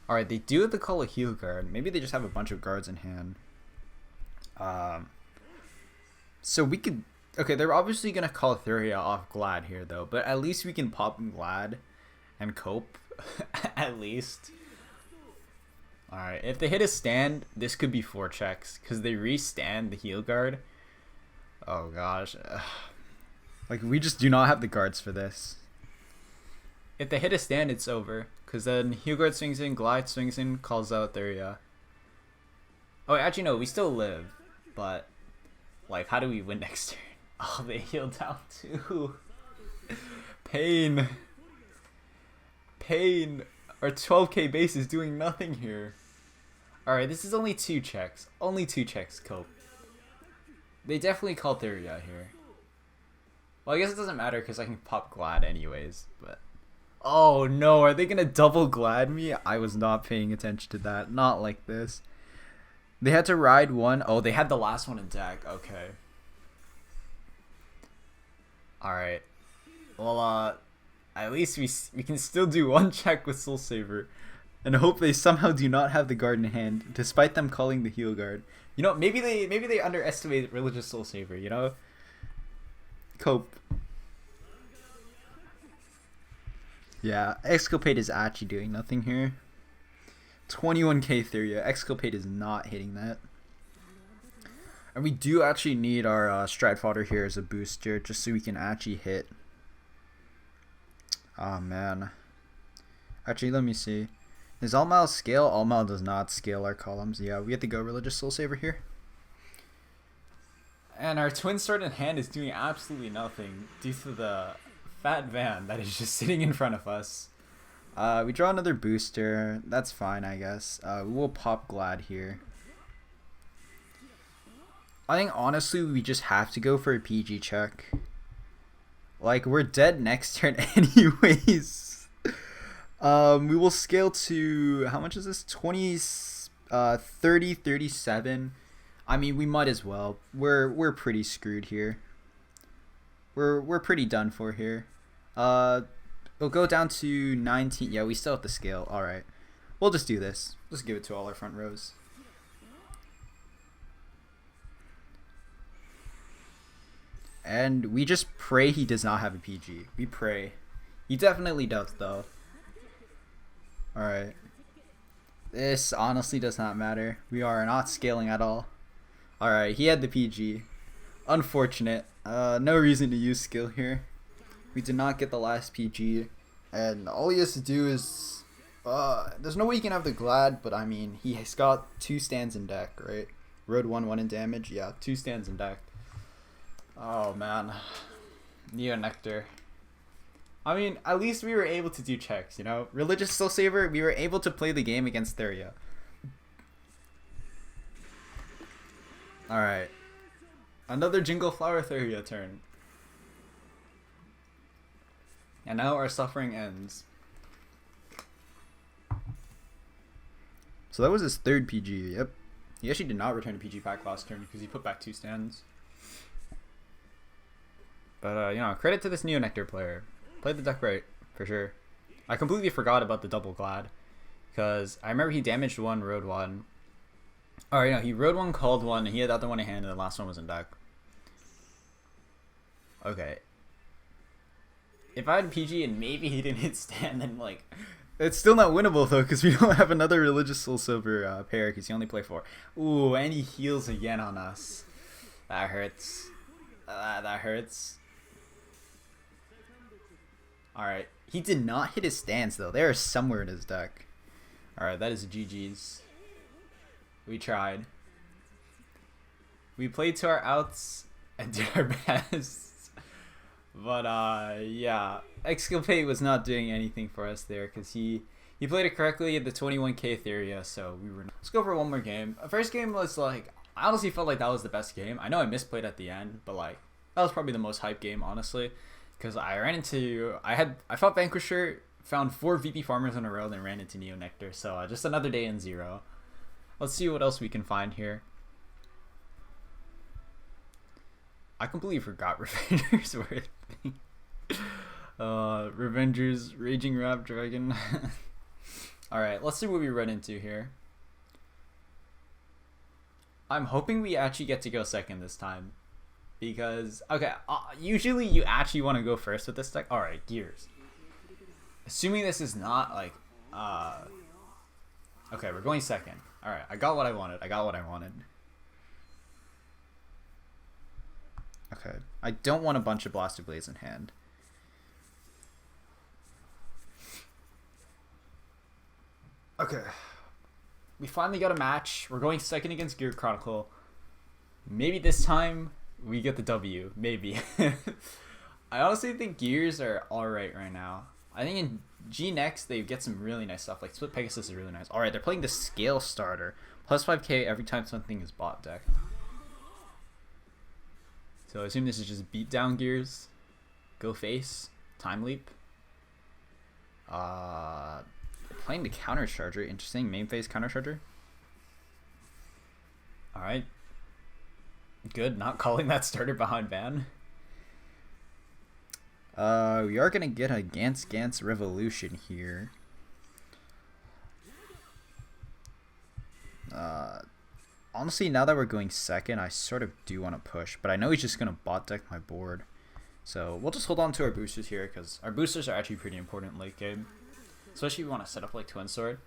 Alright, they do have the call a heal guard. Maybe they just have a bunch of guards in hand. So we could... Okay, they're obviously going to call Thuria off Glad here, though. But at least we can pop Glad and cope. at least. Alright, if they hit a stand, this could be 4 checks, because they re-stand the heal guard. Oh gosh. Like, we just do not have the guards for this. If they hit a stand, it's over, because then heal guard swings in, glide swings in, calls out their, Oh, actually no, we still live, but, like, how do we win next turn? Oh, they healed down too. Pain. Pain. Our 12k base is doing nothing here. Alright, this is only 2 checks. Only 2 checks, Cope. They definitely called Theria here. Well, I guess it doesn't matter because I can pop Glad anyways, but... Oh no, are they gonna double Glad me? I was not paying attention to that. Not like this. They had to ride one. Oh, they had the last one in deck. Okay. Alright. Well, at least we can still do 1 check with Soul Saver, and hope they somehow do not have the guard in hand, despite them calling the heal guard. You know, maybe they underestimate Religious Soul Saver. You know, Cope. Yeah, Exculpate is actually doing nothing here. 21k Theria. Exculpate is not hitting that. And we do actually need our Stride Fodder here as a booster, just so we can actually hit. Oh man. Actually, let me see. Does Almal scale? Almal does not scale our columns. Yeah, we have to go Religious Soul Saver here. And our Twin Sword in hand is doing absolutely nothing due to the fat van that is just sitting in front of us. We draw another booster. That's fine, I guess. We will pop Glad here. I think honestly we just have to go for a PG check. Like, we're dead next turn anyways. We will scale to, how much is this? 30, 37. I mean, we might as well. We're pretty screwed here. We're pretty done for here. We'll go down to 19. Yeah, we still have to scale. All right. We'll just do this. Just give it to all our front rows. And we just pray he does not have a PG. We pray. He definitely does, though. Alright. This honestly does not matter. We are not scaling at all. Alright, he had the PG. Unfortunate. No reason to use skill here. We did not get the last PG. And all he has to do is... there's no way you can have the Glad, but I mean, he has got 2 stands in deck, right? Road 1 in damage. Yeah, 2 stands in deck. Oh man, Neo Nectar. I mean, at least we were able to do checks, you know? Religious Soul Saver, we were able to play the game against Theria. Alright. Another Jingle Flower Theria turn. And now our suffering ends. So that was his 3rd PG, yep. He actually did not return a PG pack last turn because he put back 2 stands. But, you know, credit to this Neo Nectar player. Played the deck right, for sure. I completely forgot about the double Glad. Because I remember he damaged 1, rode 1. Alright, no, he rode 1, called 1, and he had the other one in hand, and the last one was in deck. Okay. If I had PG and maybe he didn't hit stand, then, like... It's still not winnable, though, because we don't have another Religious Soul Silver pair, because he only played 4. Ooh, and he heals again on us. That hurts. That hurts. Alright, he did not hit his stands though. They are somewhere in his deck. Alright, that is GG's. We tried. We played to our outs and did our best. But, yeah. Exculpate was not doing anything for us there because he played it correctly at the 21k Theria, so we were... Let's go for one more game. The first game was like... I honestly felt like that was the best game. I know I misplayed at the end, but like... That was probably the most hype game, honestly. Because I ran into... I fought Vanquisher, found 4 VP farmers in a row, then ran into Neo Nectar. So just another day in 0. Let's see what else we can find here. I completely forgot Revengers were a thing. Revengers, Raging Rap Dragon. Alright, let's see what we run into here. I'm hoping we actually get to go second this time. Because, okay, usually you actually want to go first with this deck. Alright, Gears. Assuming this is not like, okay, we're going second. All right, I got what I wanted. Okay, I don't want a bunch of Blaster Blades in hand. Okay, we finally got a match. We're going second against Gear Chronicle. Maybe this time we get the W. Maybe. I honestly think Gears are alright right now. I think in G next they get some really nice stuff. Like Split Pegasus is really nice. Alright, they're playing the Scale Starter. Plus 5k every time something is bot decked. So I assume this is just beat down Gears. Go face. Time Leap. Playing the Counter Charger. Interesting. Main phase Counter Charger. Alright. Good. Not calling that starter behind Van. We are going to get a Gans Revolution here. Honestly, now that we're going second, I sort of do want to push. But I know he's just going to bot deck my board. So we'll just hold on to our boosters here, because our boosters are actually pretty important late game. Especially if we want to set up like Twin Sword.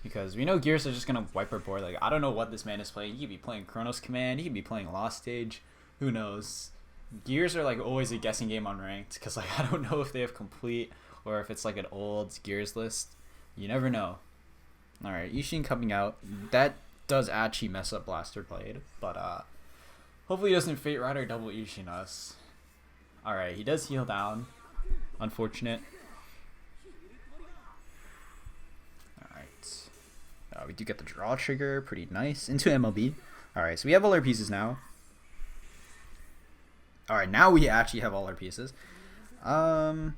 Because we know Gears are just going to wipe our board. Like, I don't know what this man is playing. He could be playing Chronos Command. He could be playing Lost Stage. Who knows? Gears are like always a guessing game on ranked. Because like, I don't know if they have complete or if it's like an old Gears list. You never know. Alright, Ishin coming out. That does actually mess up Blaster Blade. But hopefully he doesn't Fate Rider double Ishin us. Alright, he does heal down. Unfortunate. We do get the draw trigger, pretty nice, into MLB. Alright, so we have all our pieces now. Alright, now we actually have all our pieces. I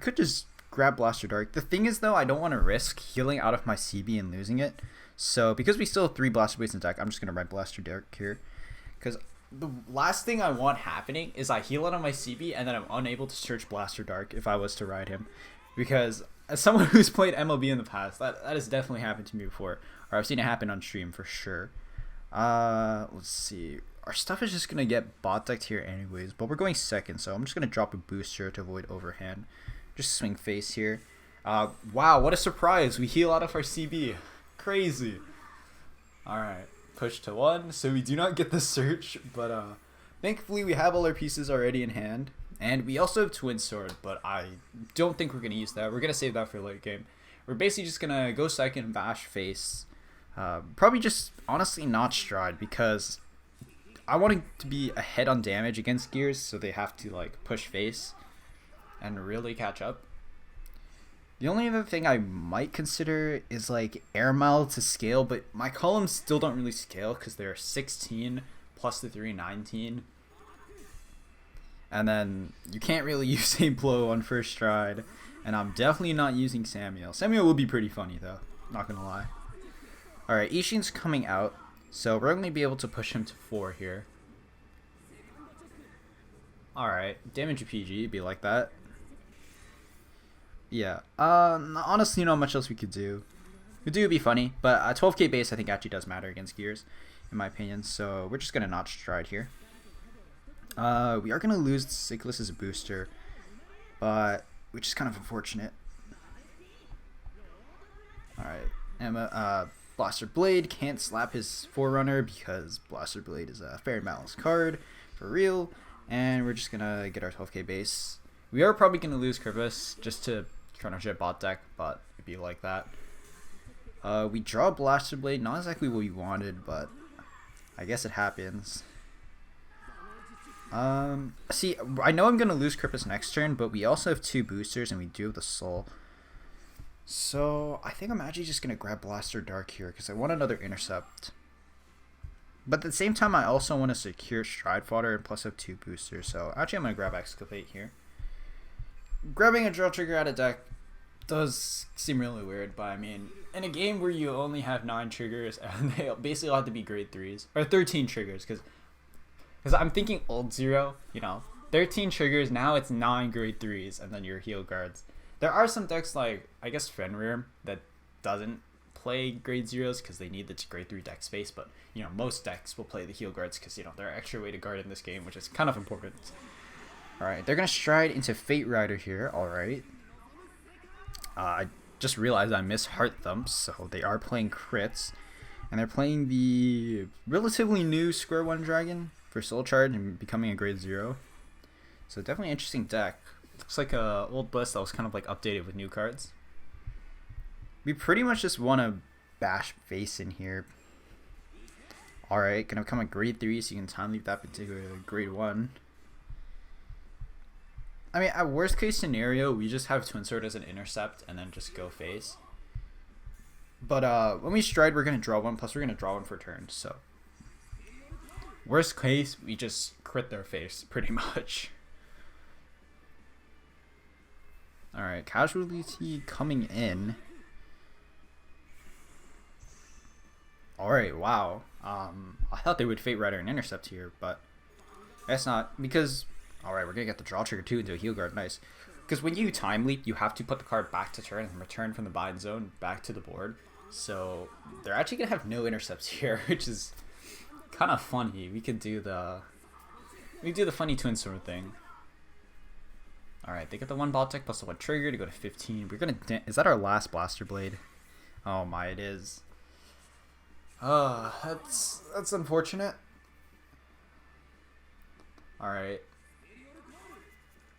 could just grab Blaster Dark. The thing is, though, I don't want to risk healing out of my CB and losing it. So, because we still have 3 Blaster Blades in deck, I'm just going to ride Blaster Dark here. Because the last thing I want happening is I heal out of my CB and then I'm unable to search Blaster Dark if I was to ride him. Because as someone who's played MLB in the past, that has definitely happened to me before. Or I've seen it happen on stream for sure. Let's see. Our stuff is just going to get bot decked here anyways. But we're going second, so I'm just going to drop a booster to avoid overhand. Just swing face here. Wow, what a surprise. We heal out of our CB. Crazy. Alright, push to 1. So we do not get the search. But thankfully we have all our pieces already in hand. And we also have Twin Sword, but I don't think we're going to use that. We're going to save that for late game. We're basically just going to go second, bash face. Probably just, honestly, not Stride, because I want to be ahead on damage against Gears, so they have to, like, push face and really catch up. The only other thing I might consider is, like, Air Mile to scale, but my columns still don't really scale because they're 16 plus the 3, 19. And then you can't really use a blow on first stride. And I'm definitely not using Samuel. Samuel will be pretty funny though. Not gonna lie. Alright, Ishin's coming out. So we're going to be able to push him to 4 here. Alright, damage PG, be like that. Yeah, honestly not much else we could do. We do be funny, but 12k base I think actually does matter against Gears, in my opinion. So we're just gonna not stride here. We are gonna lose Cyclus as a booster, but which is kind of unfortunate. Alright, Emma, Blaster Blade can't slap his Forerunner because Blaster Blade is a Fair Malice card for real, and we're just gonna get our 12k base. We are probably gonna lose Krivis just to Chronojet bot deck, but it'd be like that. We draw Blaster Blade, not exactly what we wanted, but I guess it happens. See, I know I'm gonna lose Krippus next turn, but we also have 2 boosters and we do have the Soul. So I think I'm actually just gonna grab Blaster Dark here because I want another intercept. But at the same time, I also want to secure Stride Fodder and plus have 2 boosters. So actually, I'm gonna grab Excavate here. Grabbing a Drill Trigger out of deck does seem really weird, but I mean, in a game where you only have 9 triggers and they basically have to be grade 3s or 13 triggers, because I'm thinking old 0, you know, 13 triggers, now it's 9 grade 3s and then your heal guards. There are some decks like, I guess, Fenrir that doesn't play grade 0s because they need the grade 3 deck space, but, you know, most decks will play the heal guards because, you know, they're an extra way to guard in this game, which is kind of important. Alright, they're going to stride into Fate Rider here, alright. I just realized I missed Heart Thumps, so they are playing crits. And they're playing the relatively new Square 1 Dragon for Soul Charge and becoming a grade 0. So definitely interesting deck. Looks like a old list that was kind of like updated with new cards. We pretty much just want to bash face in here. Alright, gonna become a grade 3, so you can time leap that particular grade 1. I mean, at worst case scenario, we just have Twin Sword as an intercept and then just go face. But when we stride, we're going to draw 1, plus we're going to draw 1 for turn, so. Worst case, we just crit their face, pretty much. Alright, casualty coming in. Alright, wow. I thought they would Fate Rider and intercept here, but that's not, because... Alright, we're going to get the draw trigger too into a heal guard, nice. Because when you time leap, you have to put the card back to turn and return from the bind zone back to the board. So they're actually going to have no intercepts here, which is kind of funny. We could do the funny Twin Sword thing. Alright, they get the 1 ball tech plus the 1 trigger to go to 15. We're going to... Is that our last Blaster Blade? Oh my, it is. That's unfortunate. Alright.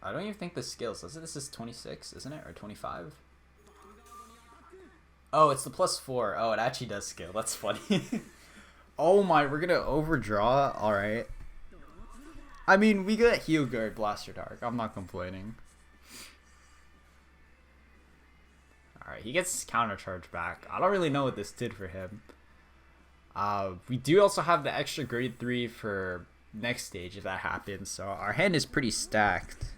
I don't even think this scales. This is 26, isn't it? Or 25? Oh, it's the +4. Oh, it actually does scale. That's funny. Oh my, we're gonna overdraw. Alright. I mean, we got Heal Guard Blaster Dark. I'm not complaining. Alright, he gets counter charge back. I don't really know what this did for him. We do also have the extra grade 3 for next stage if that happens. So our hand is pretty stacked.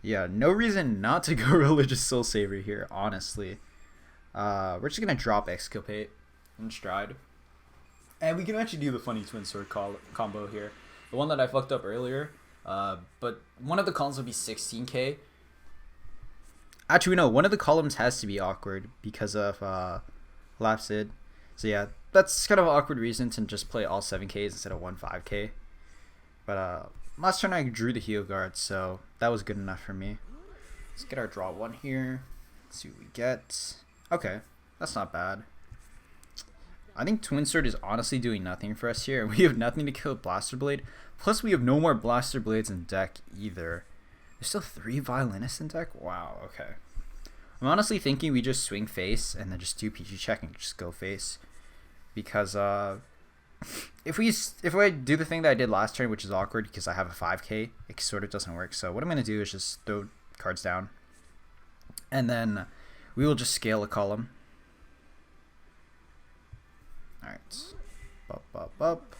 Yeah, no reason not to go Religious Soul Saver here, honestly. We're just going to drop Exculpate and Stride. And we can actually do the funny Twin Sword combo here. The one that I fucked up earlier. But one of the columns will be 16k. Actually, no, one of the columns has to be awkward because of Lapsid. So yeah, that's kind of an awkward reason to just play all 7ks instead of 5k. But last turn I drew the Heal Guard, so that was good enough for me. Let's get our draw 1 here. Let's see what we get. Okay, that's not bad. I think Twin Sword is honestly doing nothing for us here, and we have nothing to kill with Blaster Blade. Plus, we have no more Blaster Blades in deck either. There's still 3 Violinists in deck? Wow, okay. I'm honestly thinking we just swing face and then just do PG check and just go face. Because if I do the thing that I did last turn, which is awkward because I have a 5k, it sort of doesn't work. So what I'm going to do is just throw cards down. And then we will just scale a column. Alright. Up.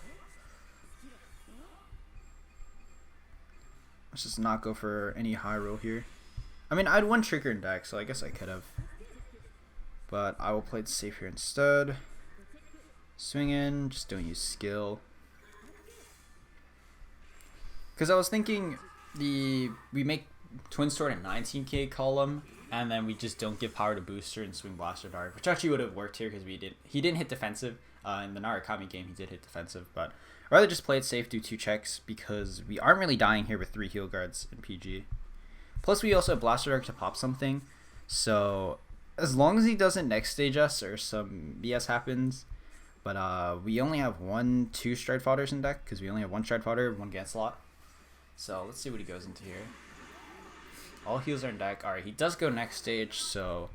Let's just not go for any high roll here. I mean, I had 1 trigger in deck, so I guess I could have. But I will play it safe here instead. Swing in, just don't use skill. Because I was thinking we make Twin Sword a 19k column, and then we just don't give power to booster and swing Blaster Dark, which actually would have worked here because he didn't hit defensive. In the Narukami game, he did hit defensive, but I'd rather just play it safe, do 2 checks, because we aren't really dying here with 3 heal guards in PG. Plus, we also have Blaster Dark to pop something, so as long as he doesn't next stage us or some BS happens. But we only have 2 Stride Fodders in deck, because we only have 1 Stride Fodder, 1 Gancelot. So let's see what he goes into here. All heals are in deck. Alright, he does go next stage, so...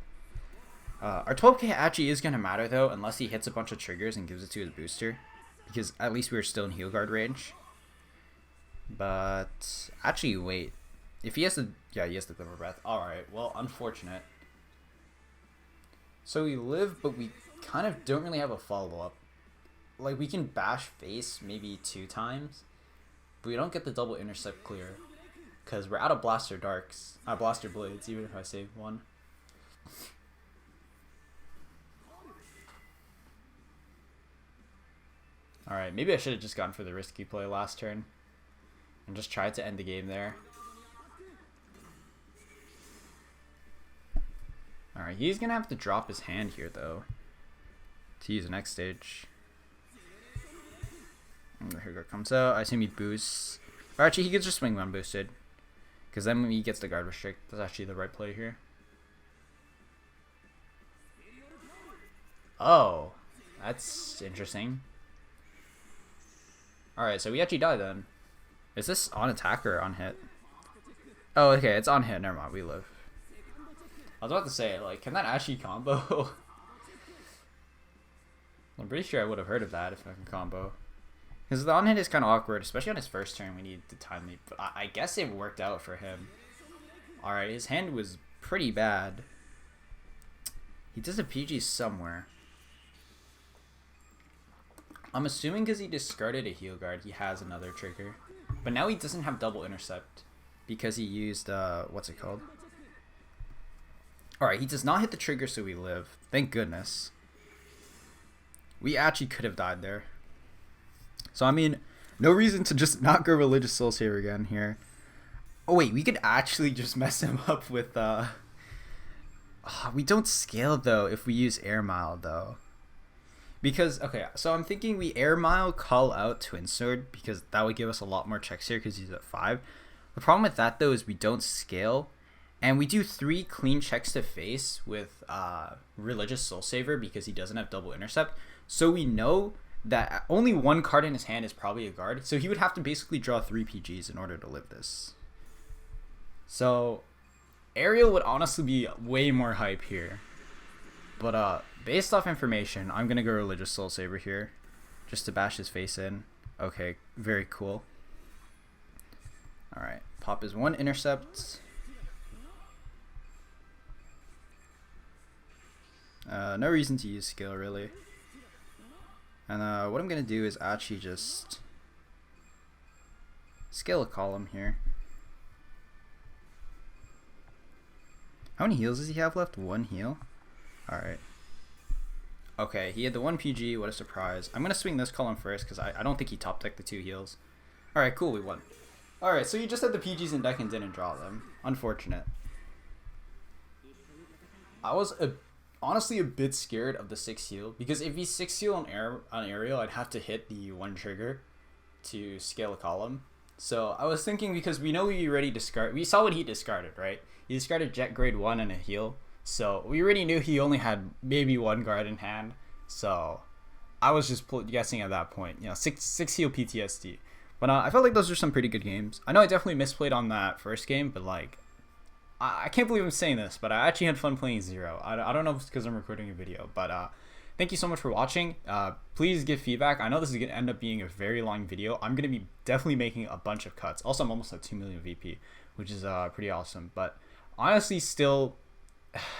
our 12k actually is going to matter, though, unless he hits a bunch of triggers and gives it to his booster. Because at least we're still in heal guard range. But... Actually, wait. If he has the... Yeah, he has the Glimmer Breath. Alright, well, unfortunate. So we live, but we kind of don't really have a follow-up. Like, we can bash face maybe 2 times, but we don't get the double intercept clear because we're out of Blaster Darks, Blaster Blades, even if I save 1. Alright, maybe I should have just gone for the risky play last turn and just tried to end the game there. Alright, he's going to have to drop his hand here, though, to use the next stage. And here it comes out. I assume he boosts. Or actually, he could just swing 1 boosted. Because then when he gets the guard restrict, that's actually the right play here. Oh, that's interesting. Alright, so we actually die then. Is this on attack or on hit? Oh, okay, it's on hit. Never mind, we live. I was about to say, like, can that actually combo? I'm pretty sure I would have heard of that if I can combo. Because the on hit is kind of awkward, especially on his first turn. We need to time leap. But I guess it worked out for him. Alright, his hand was pretty bad. He does a PG somewhere. I'm assuming because he discarded a heal guard, he has another trigger. But now he doesn't have double intercept because he used, what's it called? Alright, he does not hit the trigger, so we live. Thank goodness. We actually could have died there. So, I mean, no reason to just not go Religious Soul Saver again here. Oh, wait, we could actually just mess him up with, we don't scale, though, if we use Air Mile, though. Because, okay, so I'm thinking we Air Mile, call out Twin Sword, because that would give us a lot more checks here, because he's at 5. The problem with that, though, is we don't scale, and we do 3 clean checks to face with Religious Soul Saver, because he doesn't have double intercept. So we know that only 1 card in his hand is probably a guard, so he would have to basically draw 3 PGs in order to live this. So, Aerial would honestly be way more hype here. But, based off information, I'm going to go Religious Soul Saver here. Just to bash his face in. Okay, very cool. Alright, pop his 1 intercept. No reason to use skill, really. And, what I'm going to do is actually just scale a column here. How many heals does he have left? 1 heal? Alright. Okay, he had the 1 PG. What a surprise. I'm going to swing this column first because I don't think he top decked the 2 heals. Alright, cool. We won. Alright, so you just had the PGs in deck and didn't draw them. Unfortunate. I was honestly a bit scared of the 6 heal because if he's 6 heal on aerial, I'd have to hit the 1 trigger to scale a column. So I was thinking because we know we already discarded. We saw what he discarded, right? He discarded Jet grade 1 and a heal. So we already knew he only had maybe 1 guard in hand. So I was just guessing at that point. You know, 6 heal PTSD. But I felt like those are some pretty good games. I know I definitely misplayed on that first game, but like, I can't believe I'm saying this, but I actually had fun playing Zero. I don't know if it's because I'm recording a video, but thank you so much for watching. Please give feedback. I know this is going to end up being a very long video. I'm going to be definitely making a bunch of cuts. Also, I'm almost at 2 million VP, which is pretty awesome. But honestly, still,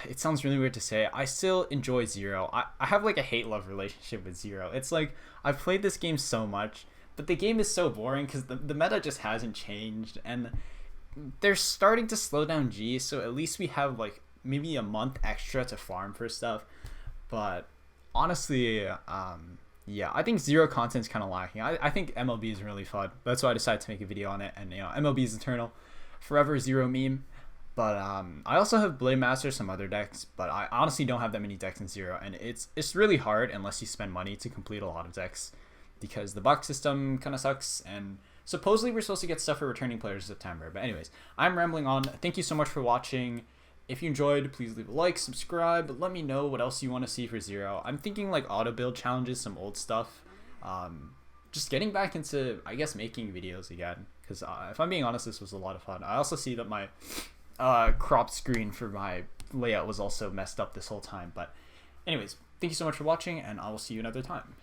it sounds really weird to say, I still enjoy Zero. I have like a hate-love relationship with Zero. It's like, I've played this game so much, but the game is so boring because the meta just hasn't changed, and they're starting to slow down G, so at least we have like maybe a month extra to farm for stuff. But honestly, yeah, I think Zero content's kind of lacking. I think MLB is really fun. That's why I decided to make a video on it, and you know, MLB is eternal, forever Zero meme. But I also have Blade Master, some other decks, but I honestly don't have that many decks in Zero, and it's really hard unless you spend money to complete a lot of decks, because the box system kind of sucks, and supposedly we're supposed to get stuff for returning players in September. But anyways, I'm rambling on. Thank you so much for watching. If you enjoyed, please leave a like, subscribe, let me know what else you want to see for Zero. I'm thinking like auto build challenges, some old stuff. Just getting back into, I guess, making videos again, because if I'm being honest, this was a lot of fun. I also see that my crop screen for my layout was also messed up this whole time. But anyways, thank you so much for watching, and I will see you another time.